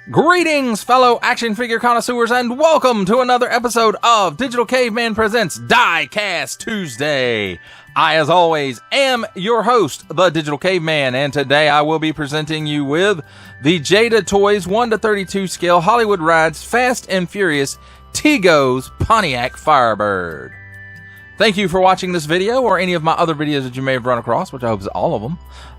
Greetings, fellow action figure connoisseurs, and welcome to another episode of Digital Caveman Presents Diecast Tuesday. I, as always, am your host, the Digital Caveman, and today I will be presenting you with the Jada Toys 1/32 scale Hollywood Rides Fast and Furious Tego's Pontiac Firebird. Thank you for watching this video or any of my other videos that you may have run across, which I hope is all of them.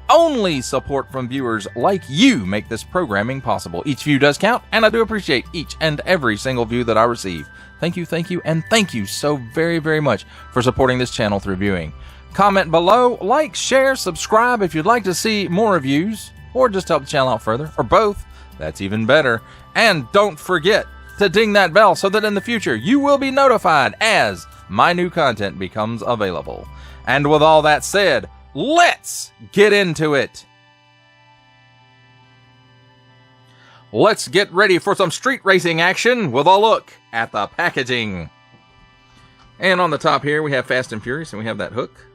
Only support from viewers like you make this programming possible. Each view does count, and I do appreciate each and every single view that I receive. Thank you, and thank you so very, very much for supporting this channel through viewing. Comment below, like, share, subscribe if you'd like to see more reviews, or just help the channel out further, or both. That's even better. And don't forget to ding that bell so that in the future you will be notified as my new content becomes available. And with all that said, let's get into it. Let's get ready for some street racing action with a look at the packaging. And on the top here we have Fast and Furious, and we have that hook.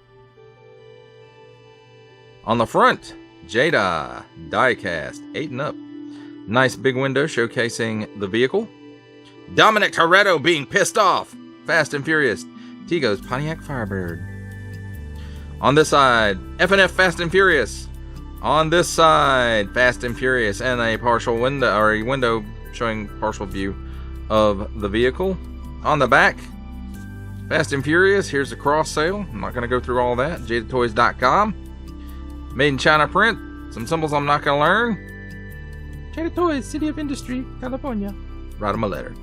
On the front, Jada, diecast, 8 and up. Nice big window showcasing the vehicle. Dominic Toretto being pissed off. Fast and Furious, Tego's Pontiac Firebird. On this side, F&F Fast and Furious. On this side, Fast and Furious, and a partial window, or a window showing partial view of the vehicle. On the back, Fast and Furious. Here's the cross sale. I'm not going to go through all that. JadaToys.com. Made in China print. Some symbols I'm not going to learn. Jada Toys, City of Industry, California. Write them a letter.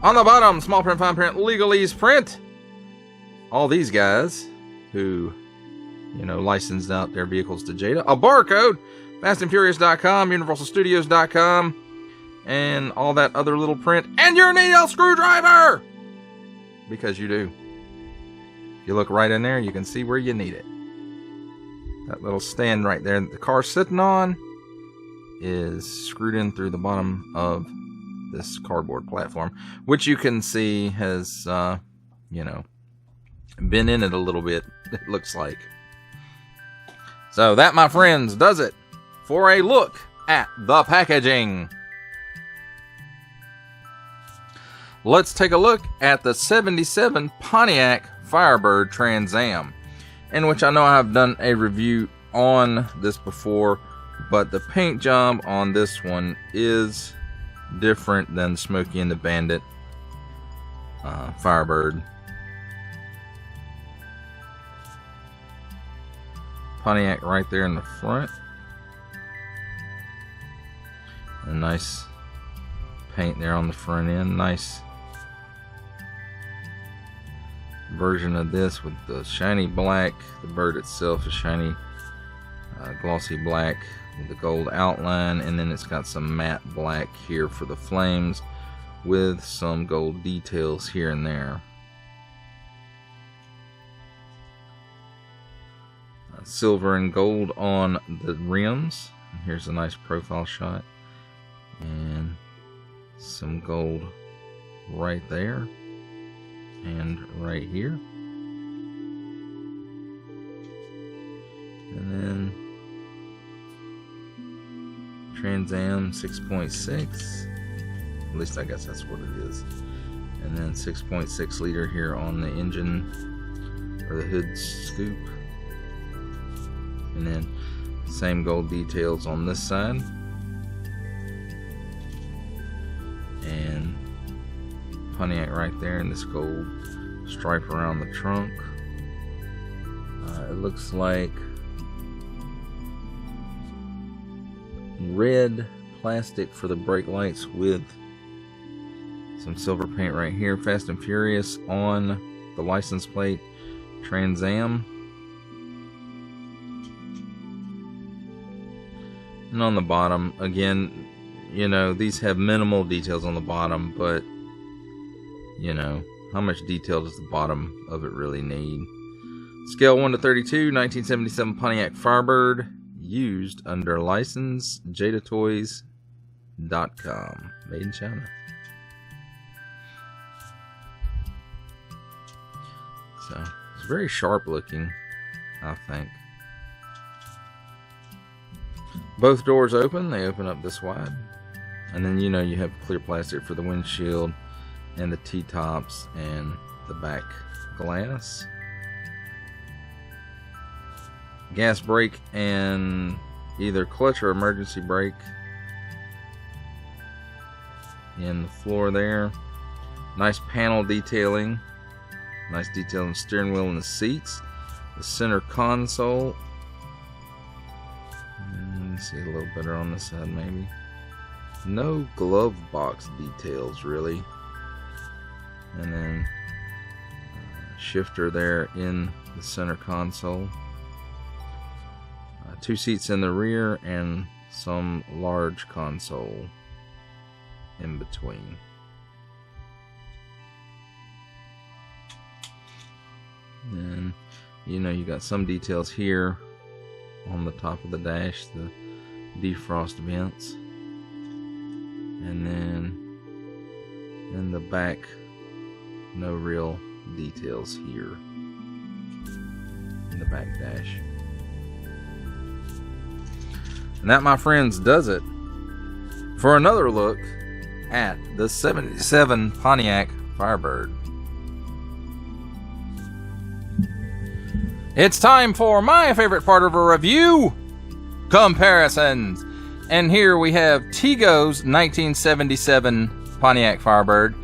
On the bottom, small print, fine print, legalese print. All these guys who, you know, licensed out their vehicles to Jada. A barcode, fastandfurious.com, universalstudios.com, and all that other little print. And you're gonna need a screwdriver! Because you do. If you look right in there, you can see where you need it. That little stand right there the car's sitting on is screwed in through the bottom of this cardboard platform, which you can see has, you know, been in it a little bit, it looks like. So that, my friends, does it for a look at the packaging. Let's take a look at the 77 Pontiac Firebird Trans Am, in which I know I have done a review on this before, but the paint job on this one is different than Smokey and the Bandit Firebird. Pontiac right there in the front. A nice paint there on the front end. Nice version of this with the shiny black. The bird itself is shiny glossy black with the gold outline, and then it's got some matte black here for the flames with some gold details here and there. Silver and gold on the rims. Here's a nice profile shot, and some gold right there and right here, and then Trans Am 6.6, at least I guess that's what it is, and then 6.6 liter here on the engine or the hood scoop. And then same gold details on this side, and Pontiac right there, and this gold stripe around the trunk. It looks like red plastic for the brake lights with some silver paint right here. Fast and Furious on the license plate, Trans Am. And on the bottom, again, you know, these have minimal details on the bottom, but, you know, how much detail does the bottom of it really need? Scale 1/32, 1977 Pontiac Firebird, used under license, JadaToys.com, made in China. So, it's very sharp looking, I think. Both doors open. They open up this wide. And then, you know, you have clear plastic for the windshield and the T-tops and the back glass. Gas brake and either clutch or emergency brake in the floor there. Nice panel detailing. Nice detail in the steering wheel and the seats. The center console. See a little better on this side maybe. No glove box details really. And then shifter there in the center console. 2 seats in the rear and some large console in between. And you know, you got some details here on the top of the dash, the defrost vents, and then in the back, no real details here in the back dash. And that, my friends, does it for another look at the 77 Pontiac Firebird. It's time for my favorite part of a review, comparisons. And here we have Tego's 1977 Pontiac Firebird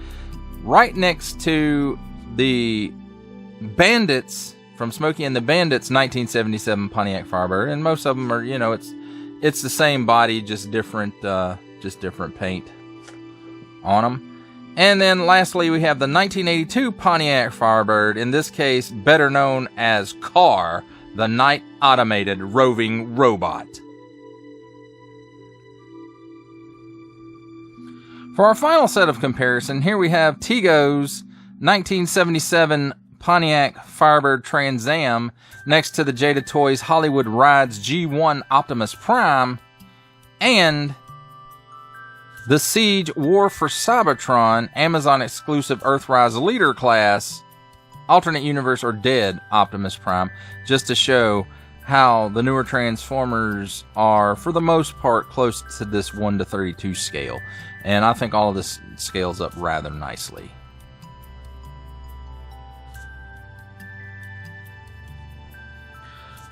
right next to the Bandits from Smokey and the Bandits 1977 Pontiac Firebird. And most of them are, you know, it's the same body, just different paint on them. And then lastly, we have the 1982 Pontiac Firebird, in this case better known as Car, the Night Automated Roving Robot. For our final set of comparison, here we have Tego's 1977 Pontiac Firebird Trans Am next to the Jada Toys Hollywood Rides G1 Optimus Prime and the Siege War for Cybertron Amazon exclusive Earthrise Leader class alternate universe or dead Optimus Prime, just to show how the newer Transformers are for the most part close to this 1:32 scale. And I think all of this scales up rather nicely.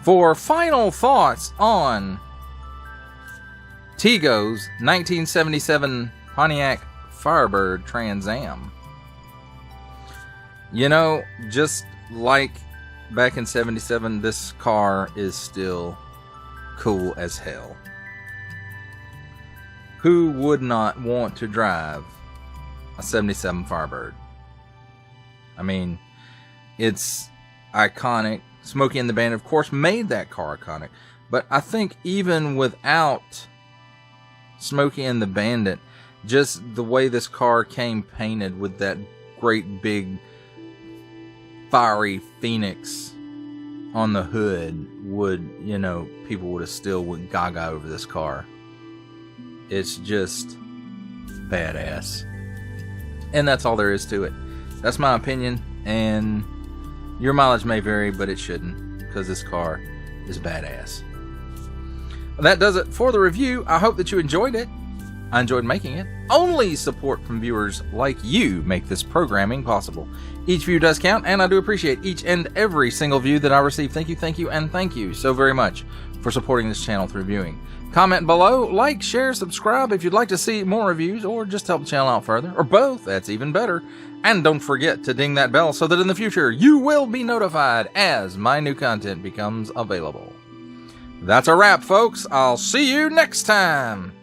For final thoughts on Tego's 1977 Pontiac Firebird Trans Am. You know, just like back in 77, this car is still cool as hell. Who would not want to drive a 77 Firebird? I mean, it's iconic. Smokey and the Bandit, of course, made that car iconic. But I think even without Smokey and the Bandit, just the way this car came painted with that great big fiery phoenix on the hood would, you know, people would have still went gaga over this car. It's just badass. And that's all there is to it. That's my opinion, and your mileage may vary, but it shouldn't, because this car is badass. That does it for the review. I hope that you enjoyed it. I enjoyed making it. Only support from viewers like you make this programming possible. Each view does count, and I do appreciate each and every single view that I receive. Thank you, and thank you so very much for supporting this channel through viewing. Comment below, like, share, subscribe if you'd like to see more reviews, or just help the channel out further, or both, that's even better. And don't forget to ding that bell so that in the future you will be notified as my new content becomes available. That's a wrap, folks. I'll see you next time.